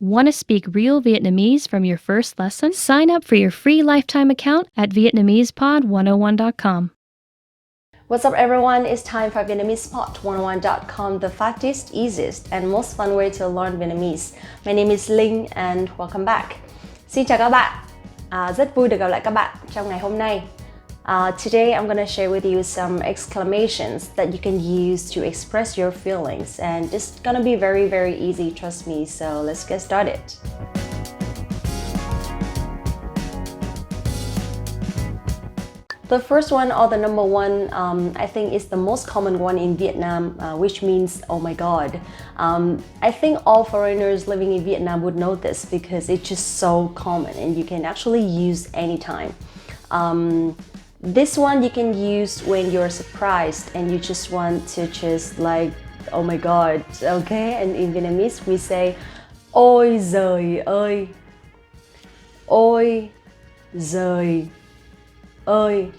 Want to speak real Vietnamese from your first lesson? Sign up for your free lifetime account at Vietnamesepod101.com. What's up everyone, it's time for Vietnamesepod101.com, the fastest, easiest and most fun way to learn Vietnamese. My name is Linh and welcome back. Xin chào các bạn, rất vui được gặp lại các bạn trong ngày hôm nay. Today I'm going to share with you some exclamations that you can use to express your feelings, and it's going to be very, very easy, trust me, so let's get started. The first one, or the number one, I think is the most common one in Vietnam, which means oh my god. I think all foreigners living in Vietnam would know this because it's just so common and you can actually use anytime. This one you can use when you're surprised and you just want to just like, oh my god, okay? And in Vietnamese we say ôi giời ơi. Ôi giời ơi.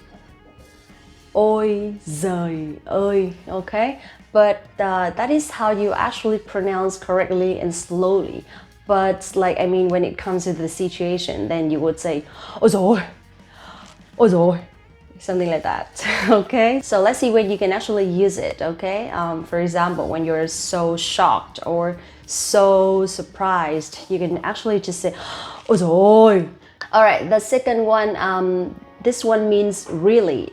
Ôi giời ơi, okay? But that is how you actually pronounce correctly and slowly. But like, I mean, when it comes to the situation, then you would say ôi giời ơi. Ôi giời ơi. Something like that, okay? So let's see when you can actually use it, okay? For example, when you're so shocked or so surprised, you can actually just say ôi giời ơi. All right, the second one, this one means really,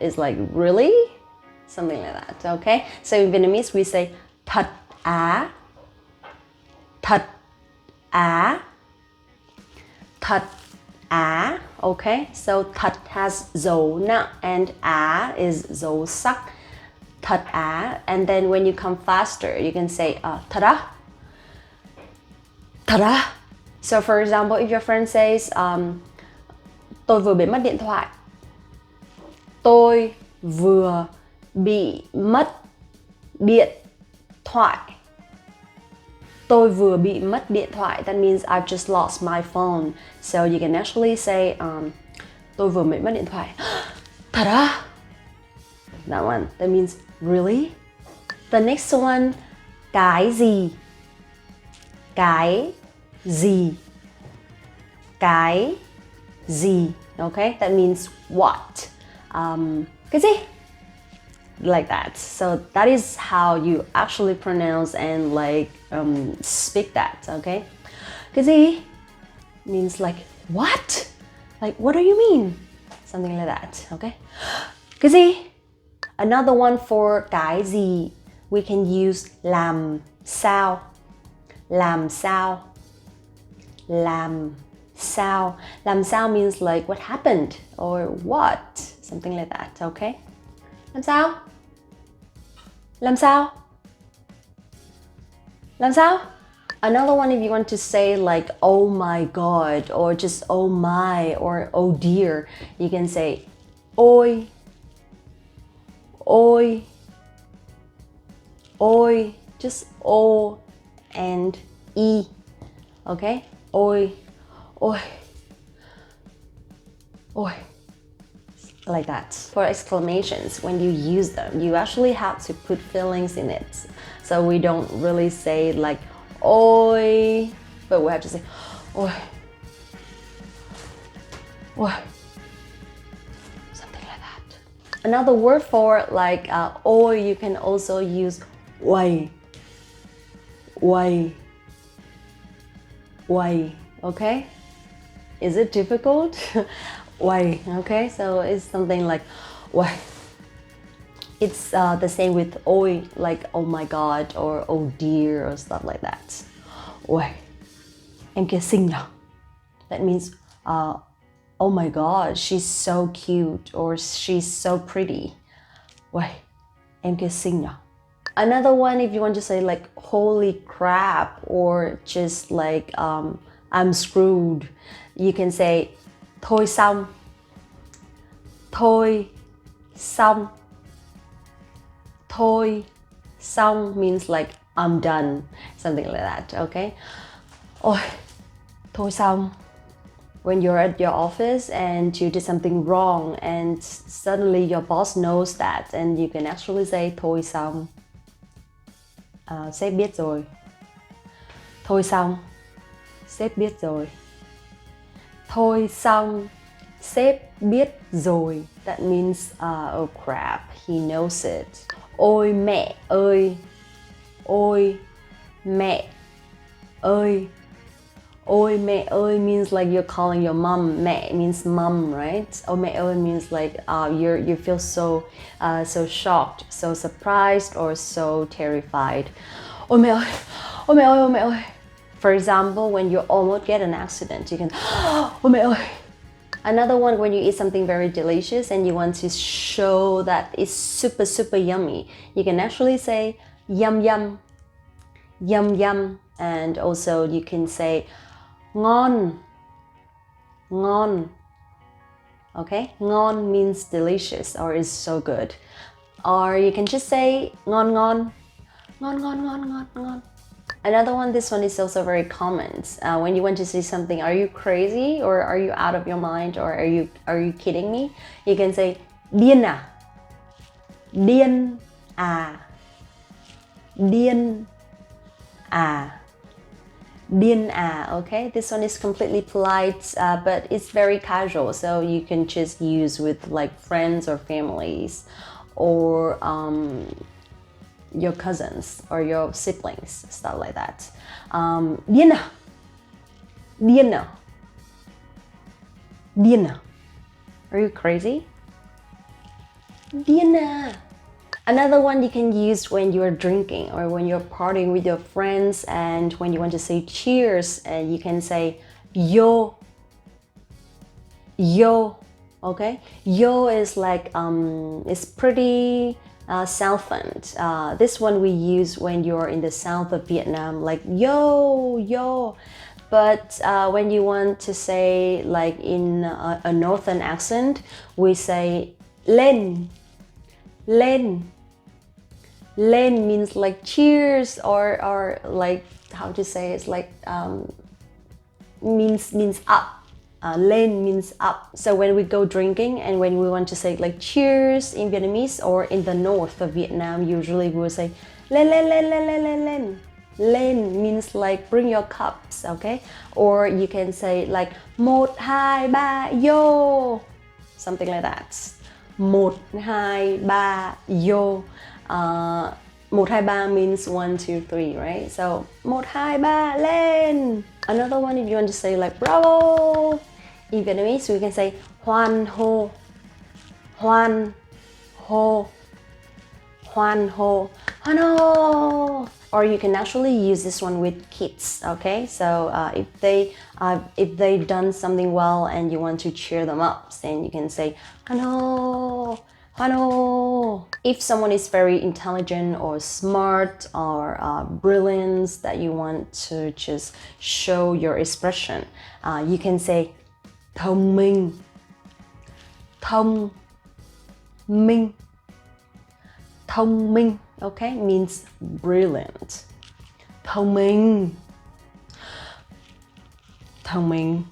is like really? Something like that, okay? So in Vietnamese we say thật á. Thật á. Thật á, okay? So thật has dấu nặng and á is dấu sắc. Thật á. And then when you come faster, you can say thật á. Thật á. So for example, if your friend says tôi vừa bị mất điện thoại. Tôi vừa bị mất điện thoại. Tôi vừa bị mất điện thoại. That means I've just lost my phone. So you can actually say tôi vừa bị mất điện thoại. Thật á? That one. That means really? The next one, cái gì? Cái gì? Cái gì? Okay? That means what? Cái gì? Like that. So that is how you actually pronounce and like speak that, okay? Cái gì means like what? Like what do you mean? Something like that, okay? Cái gì? Another one for cái gì, we can use làm sao. Làm sao. Làm sao. Làm sao means like what happened or what? Something like that, okay? Làm sao? Làm sao? Làm sao? Another one, if you want to say like oh my god or just oh my or oh dear, you can say ôi. Ôi. Ôi. Just o and e. Okay? Ôi. Ôi. Ôi. Like that. For exclamations, when you use them, you actually have to put feelings in it. So we don't really say like oi, but we have to say oi, oi, something like that. Another word for like oi, you can also use uầy, uầy, uầy. Okay? Is it difficult? Uầy, okay? So it's something like uầy. It's the same with oi, like oh my god or oh dear or stuff like that. Uầy, em kia xinh nhở? That means oh my god, she's so cute or she's so pretty. Uầy, em kia xinh nhở? Another one, if you want to say like holy crap or just like I'm screwed, you can say thôi xong. Thôi xong. Thôi xong means like I'm done, something like that, okay? Ôi, thôi xong. When you're at your office and you did something wrong and suddenly your boss knows that and you can actually say thôi xong. Sếp biết rồi. Thôi xong. sếp biết rồi. Thôi xong, sếp biết rồi. That means, oh crap, he knows it. Ôi mẹ ơi. Ôi mẹ ơi. Ôi mẹ ơi means like you're calling your mom. Mẹ means mom, right? Ôi mẹ ơi means like you feel so shocked, so surprised, or so terrified. Ôi mẹ ơi, ôi mẹ ơi, ôi mẹ ơi. For example, when you almost get an accident, you can, ôi mẹ ơi. Another one, when you eat something very delicious and you want to show that it's super, super yummy, you can actually say yum, yum, yum, yum. And also you can say ngon, ngon. Okay, ngon means delicious or is so good. Or you can just say ngon, ngon, ngon, ngon, ngon, ngon, ngon. Another one, this one is also very common. When you want to say something, are you crazy, or are you out of your mind, or are you kidding me? You can say điên à, điên à, điên à, điên à. Okay, this one is completely polite, but it's very casual, so you can just use with like friends or families, or your cousins or your siblings, stuff like that. Điên à, điên à, điên à. Are you crazy? Điên à. Another one you can use when you're drinking or when you're partying with your friends, and when you want to say cheers, and you can say yo, yo. Okay, yo is like it's pretty southern. This one we use when you're in the south of Vietnam, like yo, yo. But when you want to say like in a northern accent, we say lên, lên. Lên means like cheers, or like, how to say, it's like means up. Lên means up. So when we go drinking and when we want to say like cheers in Vietnamese, or in the north of Vietnam, usually we will say lên, lên, lên, lên, lên, lên, lên. Lên means like bring your cups, okay? Or you can say like 1, 2, 3, yo, something like that. 1, 2, 3, yo. 1, 2, 3 means 1, 2, 3, right? So 1, 2, 3, lên. Another one, if you want to say like bravo in Vietnamese, we can say hoan hô, hoan hô, hoan hô, hoan hô. Or you can actually use this one with kids, okay? So if they've done something well and you want to cheer them up, then you can say hoan hô, hoan hô. If someone is very intelligent or smart or brilliant, that you want to just show your expression, you can say thông minh, thông minh, thông minh. Okay, means brilliant. Thông minh, thông minh.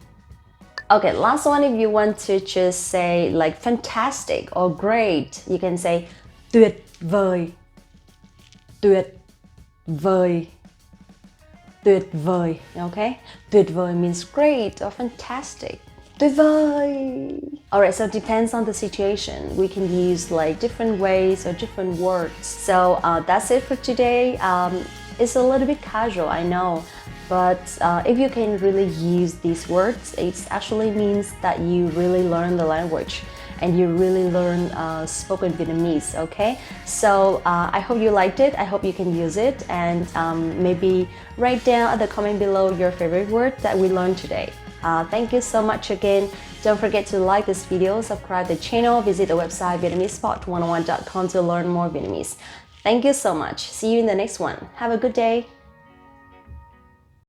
Okay, last one, if you want to just say like fantastic or great, you can say tuyệt vời, tuyệt vời, tuyệt vời. Okay, tuyệt vời means great or fantastic. Tuyệt vời. Alright, so it depends on the situation. We can use like different ways or different words. So that's it for today. It's a little bit casual, I know. But if you can really use these words, it actually means that you really learn the language and you really learn spoken Vietnamese, okay? So I hope you liked it. I hope you can use it, and maybe write down at the comment below your favorite word that we learned today. Thank you so much again. Don't forget to like this video, subscribe to the channel, visit the website VietnamesePod101.com to learn more Vietnamese. Thank you so much. See you in the next one. Have a good day.